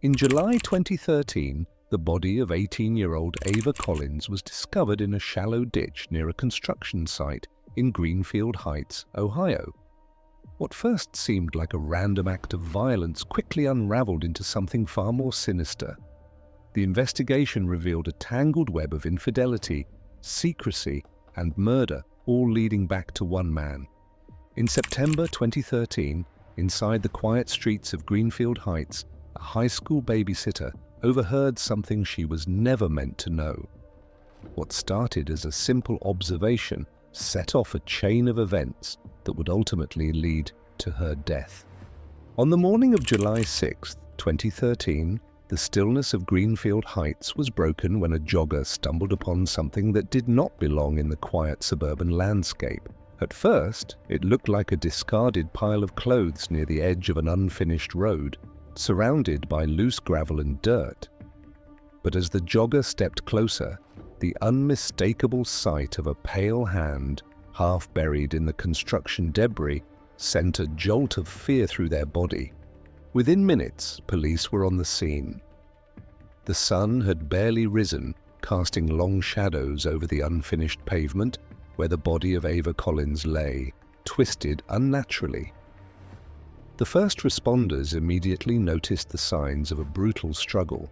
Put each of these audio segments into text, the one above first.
In July 2013, the body of 18-year-old Ava Collins was discovered in a shallow ditch near a construction site in Greenfield Heights, Ohio. What first seemed like a random act of violence quickly unraveled into something far more sinister. The investigation revealed a tangled web of infidelity, secrecy, and murder, all leading back to one man. In September 2013, inside the quiet streets of Greenfield Heights, a high school babysitter overheard something she was never meant to know. What started as a simple observation set off a chain of events that would ultimately lead to her death. On the morning of July 6, 2013, the stillness of Greenfield Heights was broken when a jogger stumbled upon something that did not belong in the quiet suburban landscape. At first, it looked like a discarded pile of clothes near the edge of an unfinished road, surrounded by loose gravel and dirt. But as the jogger stepped closer, the unmistakable sight of a pale hand, half buried in the construction debris, sent a jolt of fear through their body. Within minutes, police were on the scene. The sun had barely risen, casting long shadows over the unfinished pavement where the body of Ava Collins lay, twisted unnaturally. The first responders immediately noticed the signs of a brutal struggle.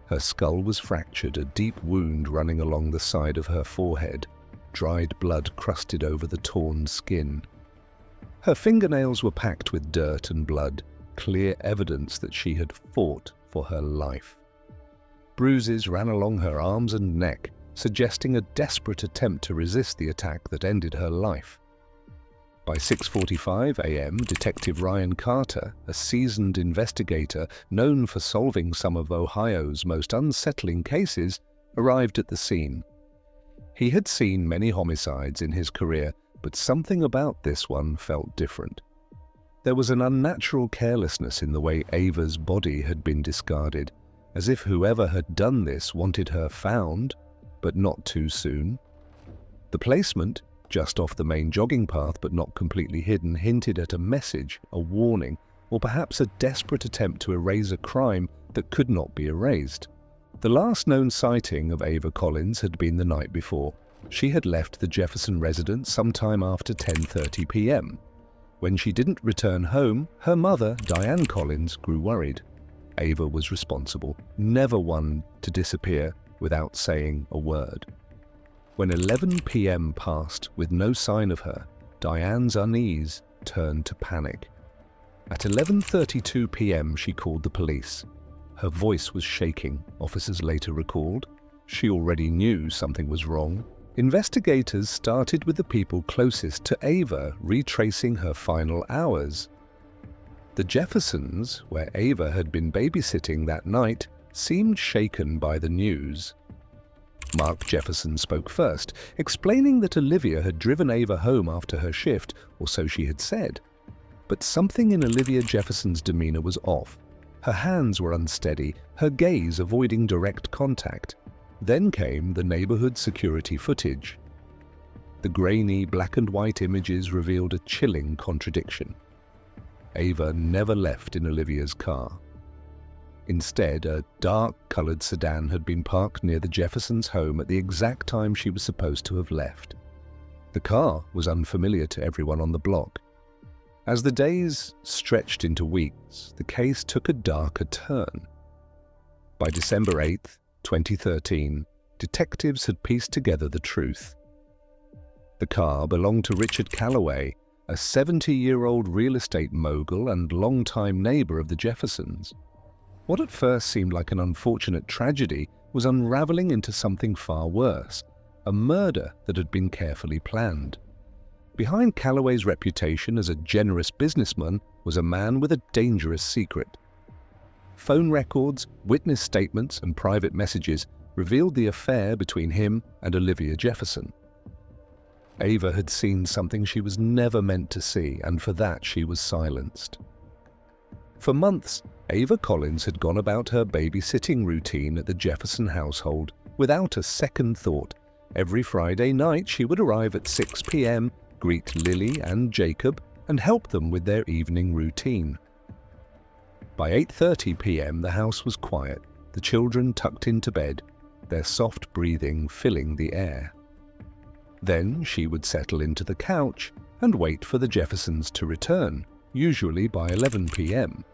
Her skull was fractured, a deep wound running along the side of her forehead, dried blood crusted over the torn skin. Her fingernails were packed with dirt and blood, clear evidence that she had fought for her life. Bruises ran along her arms and neck, suggesting a desperate attempt to resist the attack that ended her life. By 6:45 a.m., Detective Ryan Carter, a seasoned investigator known for solving some of Ohio's most unsettling cases, arrived at the scene. He had seen many homicides in his career, but something about this one felt different. There was an unnatural carelessness in the way Ava's body had been discarded, as if whoever had done this wanted her found, but not too soon. The placement, just off the main jogging path but not completely hidden, hinted at a message, a warning, or perhaps a desperate attempt to erase a crime that could not be erased. The last known sighting of Ava Collins had been the night before. She had left the Jefferson residence sometime after 10:30 p.m. When she didn't return home, her mother, Diane Collins, grew worried. Ava was responsible, never one to disappear without saying a word. When 11 p.m. passed with no sign of her, Diane's unease turned to panic. At 11:32 p.m. she called the police. Her voice was shaking, officers later recalled. She already knew something was wrong. Investigators started with the people closest to Ava, retracing her final hours. The Jeffersons, where Ava had been babysitting that night, seemed shaken by the news. Mark Jefferson spoke first, explaining that Olivia had driven Ava home after her shift, or so she had said. But something in Olivia Jefferson's demeanor was off. Her hands were unsteady, her gaze avoiding direct contact. Then came the neighborhood security footage. The grainy black and white images revealed a chilling contradiction. Ava never left in Olivia's car. Instead, a dark-colored sedan had been parked near the Jeffersons' home at the exact time she was supposed to have left. The car was unfamiliar to everyone on the block. As the days stretched into weeks, the case took a darker turn. By December 8, 2013, detectives had pieced together the truth. The car belonged to Richard Calloway, a 70-year-old real estate mogul and longtime neighbor of the Jeffersons. What at first seemed like an unfortunate tragedy was unraveling into something far worse, a murder that had been carefully planned. Behind Calloway's reputation as a generous businessman was a man with a dangerous secret. Phone records, witness statements, and private messages revealed the affair between him and Olivia Jefferson. Ava had seen something she was never meant to see, and for that she was silenced. For months, Ava Collins had gone about her babysitting routine at the Jefferson household without a second thought. Every Friday night she would arrive at 6 p.m., greet Lily and Jacob, and help them with their evening routine. By 8:30 p.m. the house was quiet, the children tucked into bed, their soft breathing filling the air. Then she would settle into the couch and wait for the Jeffersons to return, usually by 11 p.m.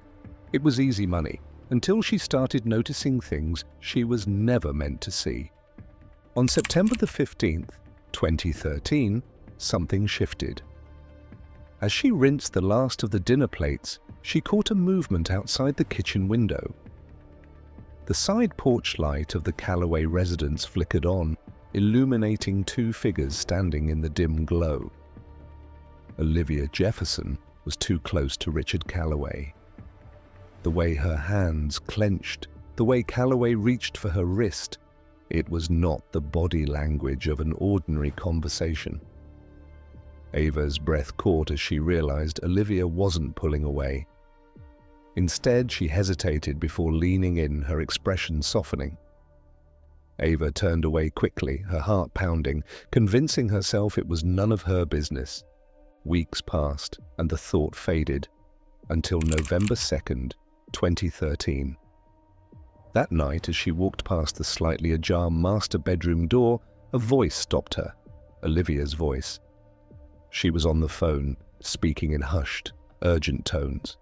It was easy money, until she started noticing things she was never meant to see. On September the 15th, 2013, something shifted. As she rinsed the last of the dinner plates, she caught a movement outside the kitchen window. The side porch light of the Calloway residence flickered on, illuminating two figures standing in the dim glow. Olivia Jefferson was too close to Richard Calloway. The way her hands clenched, the way Calloway reached for her wrist, it was not the body language of an ordinary conversation. Ava's breath caught as she realized Olivia wasn't pulling away. Instead, she hesitated before leaning in, her expression softening. Ava turned away quickly, her heart pounding, convincing herself it was none of her business. Weeks passed, and the thought faded, until November 2nd, 2013. That night, as she walked past the slightly ajar master bedroom door, a voice stopped her, Olivia's voice. She was on the phone, speaking in hushed, urgent tones.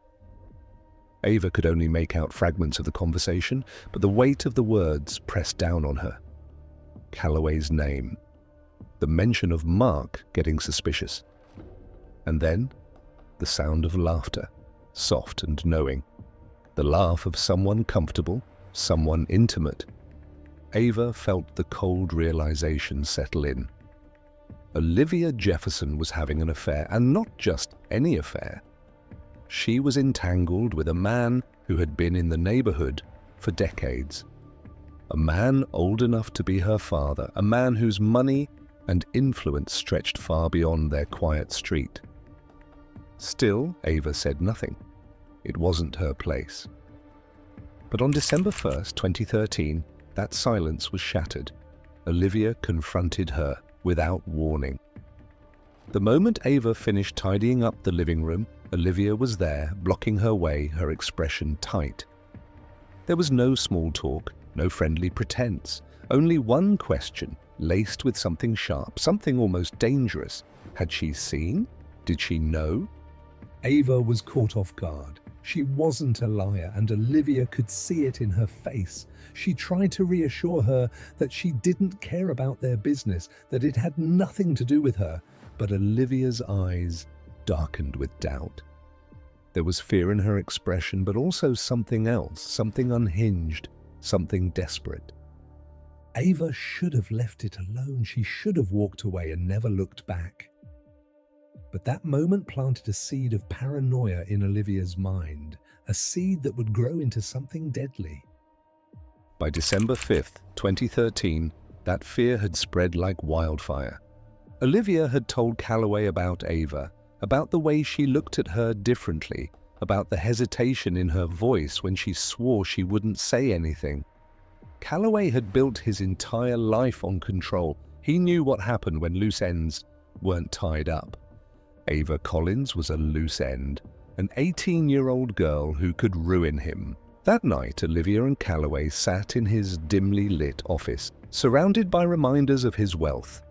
Ava could only make out fragments of the conversation, but the weight of the words pressed down on her. Calloway's name. The mention of Mark getting suspicious. And then, the sound of laughter, soft and knowing. The laugh of someone comfortable, someone intimate. Ava felt the cold realization settle in. Olivia Jefferson was having an affair, and not just any affair. She was entangled with a man who had been in the neighborhood for decades. A man old enough to be her father, a man whose money and influence stretched far beyond their quiet street. Still, Ava said nothing. It wasn't her place. But on December 1st, 2013, that silence was shattered. Olivia confronted her without warning. The moment Ava finished tidying up the living room, Olivia was there, blocking her way, her expression tight. There was no small talk, no friendly pretense, only one question, laced with something sharp, something almost dangerous. Had she seen? Did she know? Ava was caught off guard. She wasn't a liar, and Olivia could see it in her face. She tried to reassure her that she didn't care about their business, that it had nothing to do with her. But Olivia's eyes darkened with doubt. There was fear in her expression, but also something else, something unhinged, something desperate. Ava should have left it alone. She should have walked away and never looked back. But that moment planted a seed of paranoia in Olivia's mind, a seed that would grow into something deadly. By December 5th, 2013, that fear had spread like wildfire. Olivia had told Calloway about Ava, about the way she looked at her differently, about the hesitation in her voice when she swore she wouldn't say anything. Calloway had built his entire life on control. He knew what happened when loose ends weren't tied up. Ava Collins was a loose end, an 18-year-old girl who could ruin him. That night, Olivia and Calloway sat in his dimly lit office, surrounded by reminders of his wealth.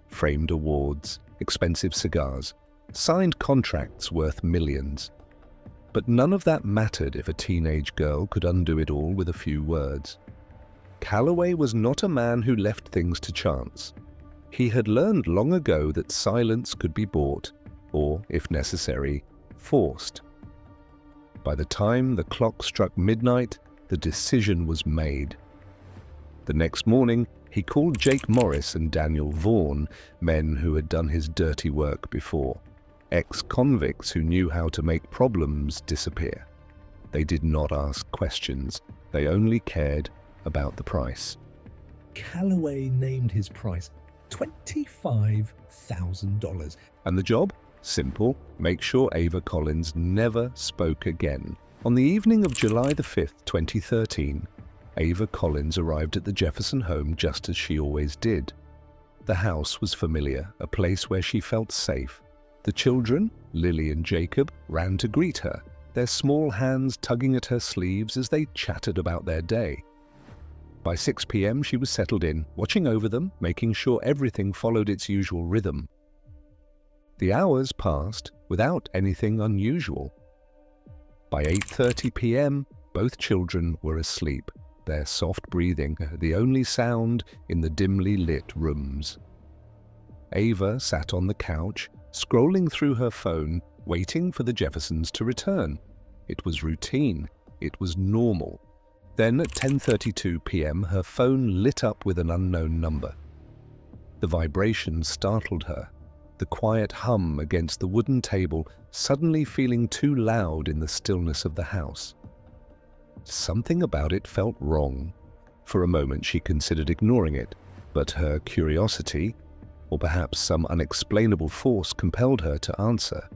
Framed awards, expensive cigars, signed contracts worth millions. But none of that mattered if a teenage girl could undo it all with a few words. Calloway was not a man who left things to chance. He had learned long ago that silence could be bought, or, if necessary, forced. By the time the clock struck midnight, the decision was made. The next morning, he called Jake Morris and Daniel Vaughan, men who had done his dirty work before, ex-convicts who knew how to make problems disappear. They did not ask questions, they only cared about the price. Calloway named his price $25,000. And the job? Simple. Make sure Ava Collins never spoke again. On the evening of July the 5th, 2013, Ava Collins arrived at the Jefferson home just as she always did. The house was familiar, a place where she felt safe. The children, Lily and Jacob, ran to greet her, their small hands tugging at her sleeves as they chattered about their day. By 6 p.m. she was settled in, watching over them, making sure everything followed its usual rhythm. The hours passed without anything unusual. By 8:30 p.m., both children were asleep, their soft breathing the only sound in the dimly lit rooms. Ava sat on the couch, scrolling through her phone, waiting for the Jeffersons to return. It was routine. It was normal. Then at 10:32 p.m., her phone lit up with an unknown number. The vibration startled her, the quiet hum against the wooden table suddenly feeling too loud in the stillness of the house. Something about it felt wrong. For a moment she considered ignoring it, but her curiosity, or perhaps some unexplainable force, compelled her to answer.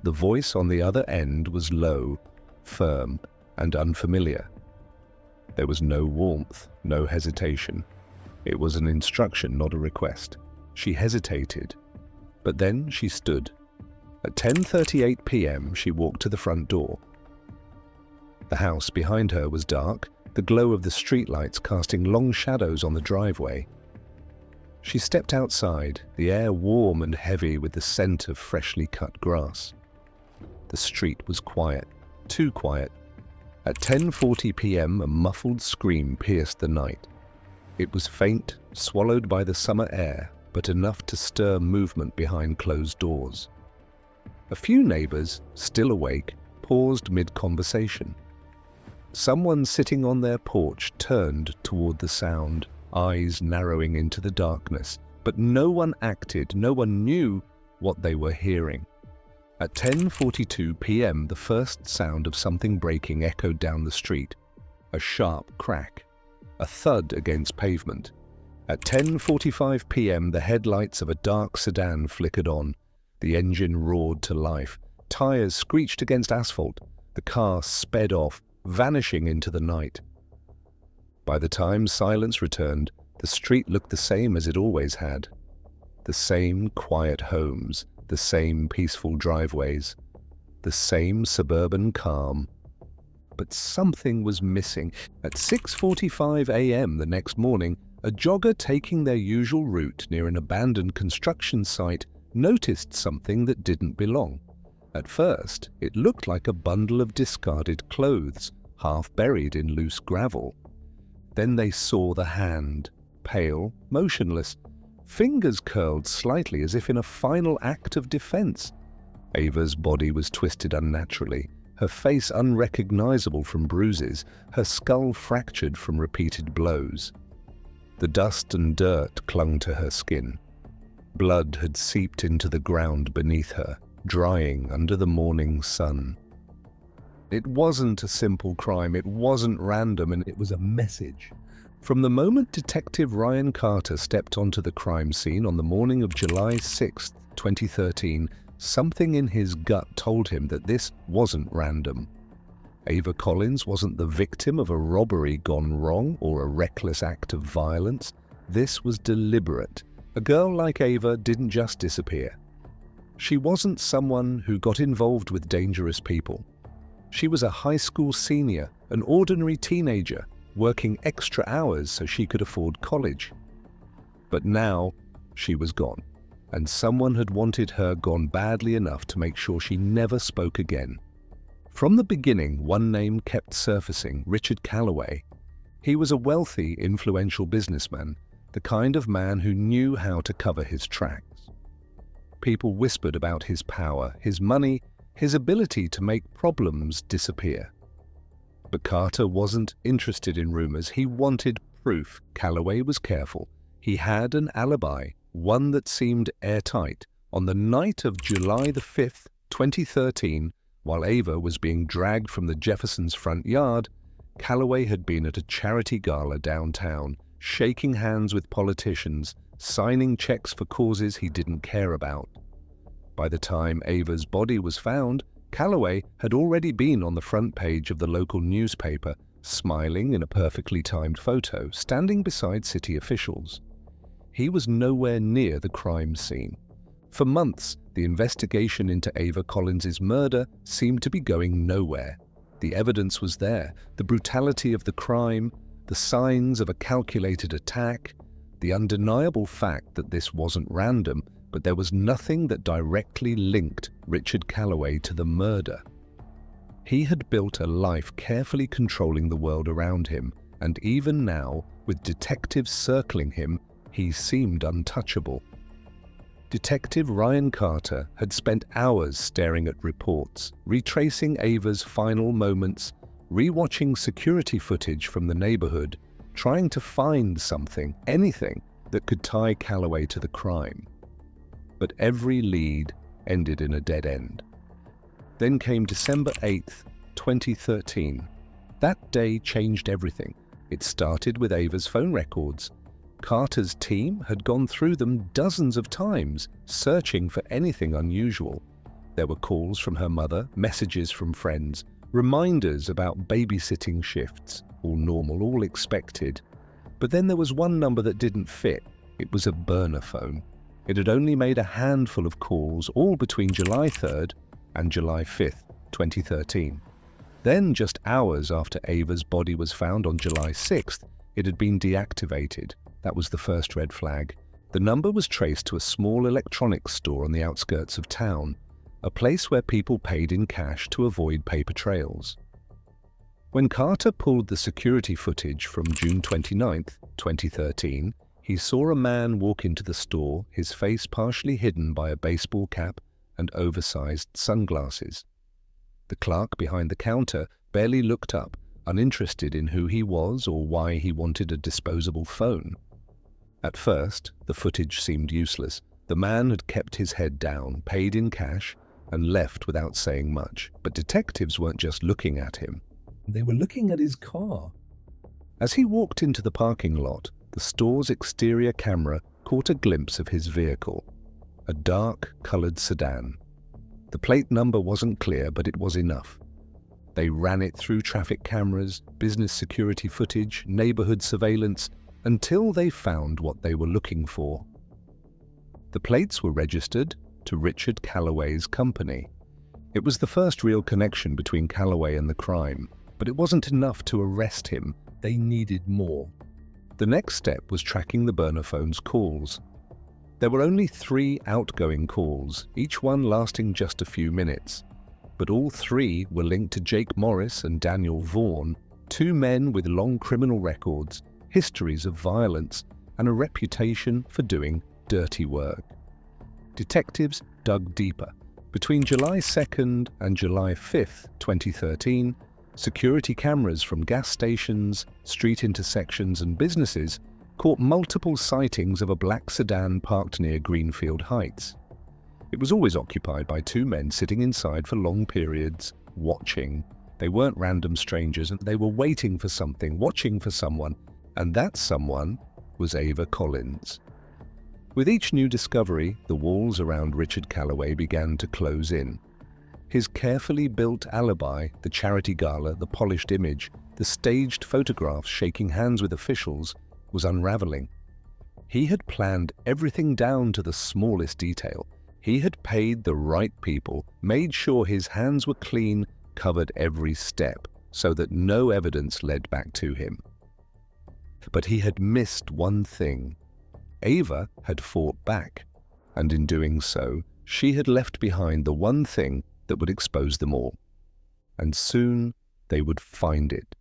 The voice on the other end was low, firm, and unfamiliar. There was no warmth, no hesitation. It was an instruction, not a request. She hesitated, but then she stood. At 10:38 p.m. she walked to the front door. The house behind her was dark, the glow of the streetlights casting long shadows on the driveway. She stepped outside, the air warm and heavy with the scent of freshly cut grass. The street was quiet, too quiet. At 10:40 p.m. a muffled scream pierced the night. It was faint, swallowed by the summer air, but enough to stir movement behind closed doors. A few neighbors, still awake, paused mid-conversation. Someone sitting on their porch turned toward the sound, eyes narrowing into the darkness, but no one acted, no one knew what they were hearing. At 10:42 p.m. the first sound of something breaking echoed down the street. A sharp crack, a thud against pavement. At 10:45 p.m. the headlights of a dark sedan flickered on. The engine roared to life. Tires screeched against asphalt. The car sped off, vanishing into the night. By the time silence returned, the street looked the same as it always had. The same quiet homes, the same peaceful driveways, the same suburban calm. But something was missing. At 6:45 a.m. the next morning, a jogger taking their usual route near an abandoned construction site noticed something that didn't belong. At first, it looked like a bundle of discarded clothes, half buried in loose gravel. Then they saw the hand, pale, motionless, fingers curled slightly as if in a final act of defense. Ava's body was twisted unnaturally, her face unrecognizable from bruises, her skull fractured from repeated blows. The dust and dirt clung to her skin. Blood had seeped into the ground beneath her, drying under the morning sun. It wasn't a simple crime, it wasn't random, and it was a message. From the moment Detective Ryan Carter stepped onto the crime scene on the morning of July 6, 2013, something in his gut told him that this wasn't random. Ava Collins wasn't the victim of a robbery gone wrong or a reckless act of violence. This was deliberate. A girl like Ava didn't just disappear. She wasn't someone who got involved with dangerous people. She was a high school senior, an ordinary teenager, working extra hours so she could afford college. But now, she was gone, and someone had wanted her gone badly enough to make sure she never spoke again. From the beginning, one name kept surfacing: Richard Calloway. He was a wealthy, influential businessman, the kind of man who knew how to cover his tracks. People whispered about his power, his money, his ability to make problems disappear. But Carter wasn't interested in rumors. He wanted proof. Calloway was careful. He had an alibi, one that seemed airtight. On the night of July the 5th, 2013, while Ava was being dragged from the Jeffersons' front yard, Calloway had been at a charity gala downtown, shaking hands with politicians, signing checks for causes he didn't care about. By the time Ava's body was found, Calloway had already been on the front page of the local newspaper, smiling in a perfectly timed photo, standing beside city officials. He was nowhere near the crime scene. For months, the investigation into Ava Collins's murder seemed to be going nowhere. The evidence was there, the brutality of the crime, the signs of a calculated attack, the undeniable fact that this wasn't random, but there was nothing that directly linked Richard Calloway to the murder. He had built a life carefully controlling the world around him, and even now, with detectives circling him, he seemed untouchable. Detective Ryan Carter had spent hours staring at reports, retracing Ava's final moments, rewatching security footage from the neighborhood, trying to find something, anything, that could tie Calloway to the crime. But every lead ended in a dead end. Then came December 8th, 2013. That day changed everything. It started with Ava's phone records. Carter's team had gone through them dozens of times, searching for anything unusual. There were calls from her mother, messages from friends, reminders about babysitting shifts, all normal, all expected. But then there was one number that didn't fit. It was a burner phone. It had only made a handful of calls, all between July 3rd and July 5th, 2013. Then, just hours after Ava's body was found on July 6th, it had been deactivated. That was the first red flag. The number was traced to a small electronics store on the outskirts of town, a place where people paid in cash to avoid paper trails. When Carter pulled the security footage from June 29th, 2013, he saw a man walk into the store, his face partially hidden by a baseball cap and oversized sunglasses. The clerk behind the counter barely looked up, uninterested in who he was or why he wanted a disposable phone. At first, the footage seemed useless. The man had kept his head down, paid in cash, and left without saying much. But detectives weren't just looking at him. They were looking at his car. As he walked into the parking lot, the store's exterior camera caught a glimpse of his vehicle, a dark-colored sedan. The plate number wasn't clear, but it was enough. They ran it through traffic cameras, business security footage, neighborhood surveillance, until they found what they were looking for. The plates were registered to Richard Calloway's company. It was the first real connection between Calloway and the crime, but it wasn't enough to arrest him. They needed more. The next step was tracking the burner phone's calls. There were only 3 outgoing calls, each one lasting just a few minutes. But all 3 were linked to Jake Morris and Daniel Vaughn, 2 men with long criminal records, histories of violence, and a reputation for doing dirty work. Detectives dug deeper. Between July 2nd and July 5th, 2013, security cameras from gas stations, street intersections, and businesses caught multiple sightings of a black sedan parked near Greenfield Heights. It was always occupied by 2 men sitting inside for long periods, watching. They weren't random strangers, and they were waiting for something, watching for someone, and that someone was Ava Collins. With each new discovery, the walls around Richard Calloway began to close in. His carefully built alibi, the charity gala, the polished image, the staged photographs shaking hands with officials, was unraveling. He had planned everything down to the smallest detail. He had paid the right people, made sure his hands were clean, covered every step, so that no evidence led back to him. But he had missed one thing. Ava had fought back, and in doing so, she had left behind the one thing that would expose them all. And soon they would find it.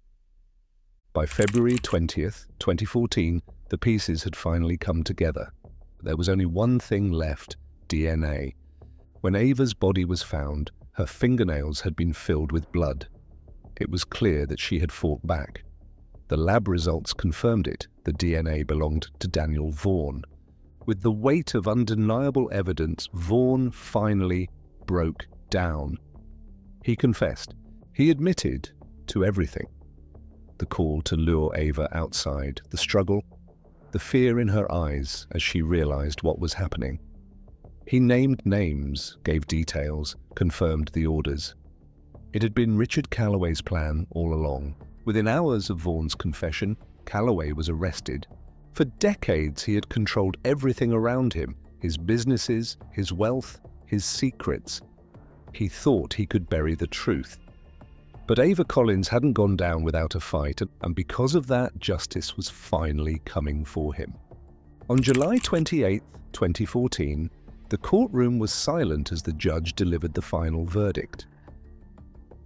By February 20th, 2014, the pieces had finally come together. There was only one thing left: DNA. When Ava's body was found, her fingernails had been filled with blood. It was clear that she had fought back. The lab results confirmed it. The DNA belonged to Daniel Vaughn. With the weight of undeniable evidence, Vaughn finally broke down. He confessed. He admitted to everything. The call to lure Ava outside, the struggle, the fear in her eyes as she realized what was happening. He named names, gave details, confirmed the orders. It had been Richard Calloway's plan all along. Within hours of Vaughn's confession, Calloway was arrested. For decades he had controlled everything around him: his businesses, his wealth, his secrets. He thought he could bury the truth. But Ava Collins hadn't gone down without a fight, and because of that, justice was finally coming for him. On July 28, 2014, the courtroom was silent as the judge delivered the final verdict.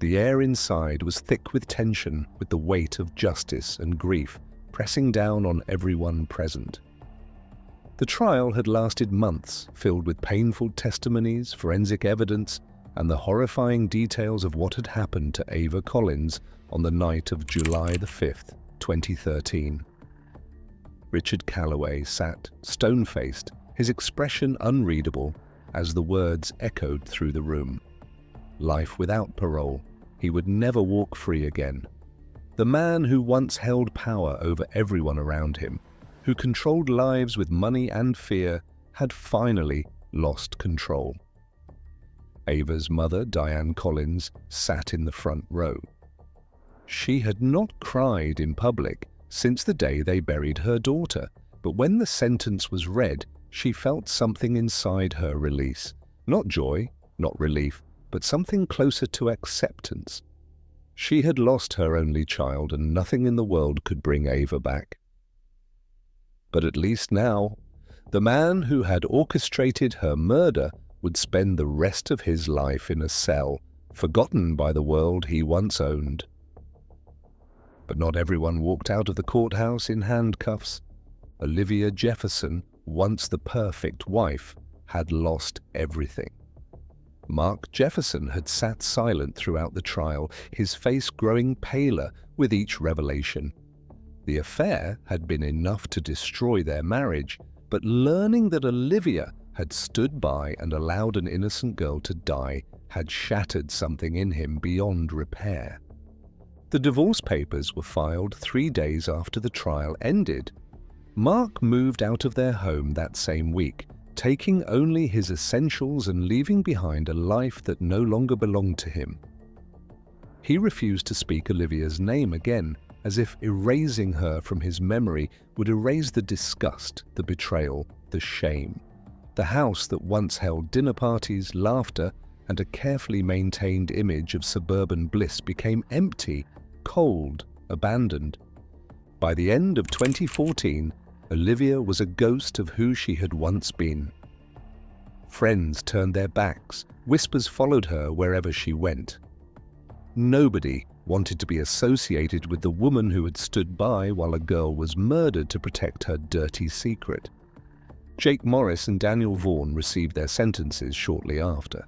The air inside was thick with tension, with the weight of justice and grief pressing down on everyone present. The trial had lasted months, filled with painful testimonies, forensic evidence, and the horrifying details of what had happened to Ava Collins on the night of July 5th, 2013. Richard Calloway sat stone-faced, his expression unreadable, as the words echoed through the room. Life without parole. He would never walk free again. The man who once held power over everyone around him, who controlled lives with money and fear, had finally lost control. Ava's mother, Diane Collins, sat in the front row. She had not cried in public since the day they buried her daughter, but when the sentence was read, she felt something inside her release. Not joy, not relief, but something closer to acceptance. She had lost her only child, and nothing in the world could bring Ava back. But at least now, the man who had orchestrated her murder would spend the rest of his life in a cell, forgotten by the world he once owned. But not everyone walked out of the courthouse in handcuffs. Olivia Jefferson, once the perfect wife, had lost everything. Mark Jefferson had sat silent throughout the trial, his face growing paler with each revelation. The affair had been enough to destroy their marriage, but learning that Olivia had stood by and allowed an innocent girl to die had shattered something in him beyond repair. The divorce papers were filed 3 days after the trial ended. Mark moved out of their home that same week, taking only his essentials and leaving behind a life that no longer belonged to him. He refused to speak Olivia's name again, as if erasing her from his memory would erase the disgust, the betrayal, the shame. The house that once held dinner parties, laughter, and a carefully maintained image of suburban bliss became empty, cold, abandoned. By the end of 2014, Olivia was a ghost of who she had once been. Friends turned their backs, whispers followed her wherever she went. Nobody wanted to be associated with the woman who had stood by while a girl was murdered to protect her dirty secret. Jake Morris and Daniel Vaughan received their sentences shortly after.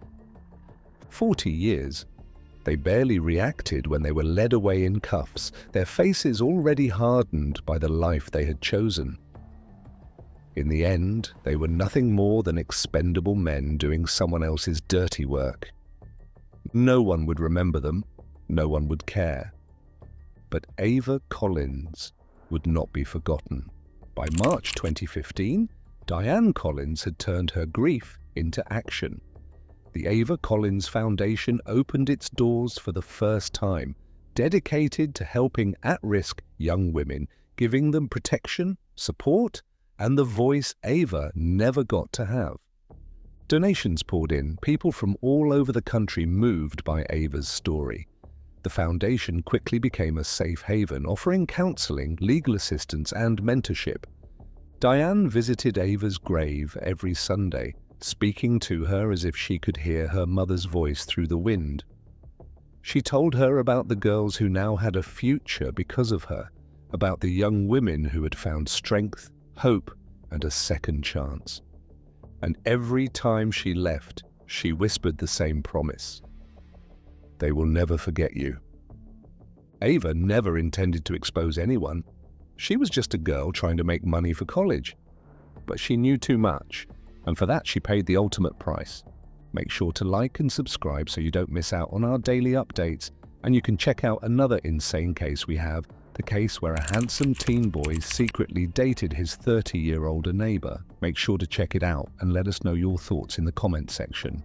40 years. They barely reacted when they were led away in cuffs, their faces already hardened by the life they had chosen. In the end, they were nothing more than expendable men doing someone else's dirty work. No one would remember them, no one would care. But Ava Collins would not be forgotten. By March 2015, Diane Collins had turned her grief into action. The Ava Collins Foundation opened its doors for the first time, dedicated to helping at-risk young women, giving them protection, support, and the voice Ava never got to have. Donations poured in, people from all over the country moved by Ava's story. The foundation quickly became a safe haven, offering counseling, legal assistance, and mentorship. Diane visited Ava's grave every Sunday, speaking to her as if she could hear her mother's voice through the wind. She told her about the girls who now had a future because of her, about the young women who had found strength, hope, and a second chance. And every time she left, she whispered the same promise. They will never forget you. Ava never intended to expose anyone. She was just a girl trying to make money for college. But she knew too much, and for that she paid the ultimate price. Make sure to like and subscribe so you don't miss out on our daily updates, and you can check out another insane case we have, the case where a handsome teen boy secretly dated his 30-year-older neighbor. Make sure to check it out and let us know your thoughts in the comment section.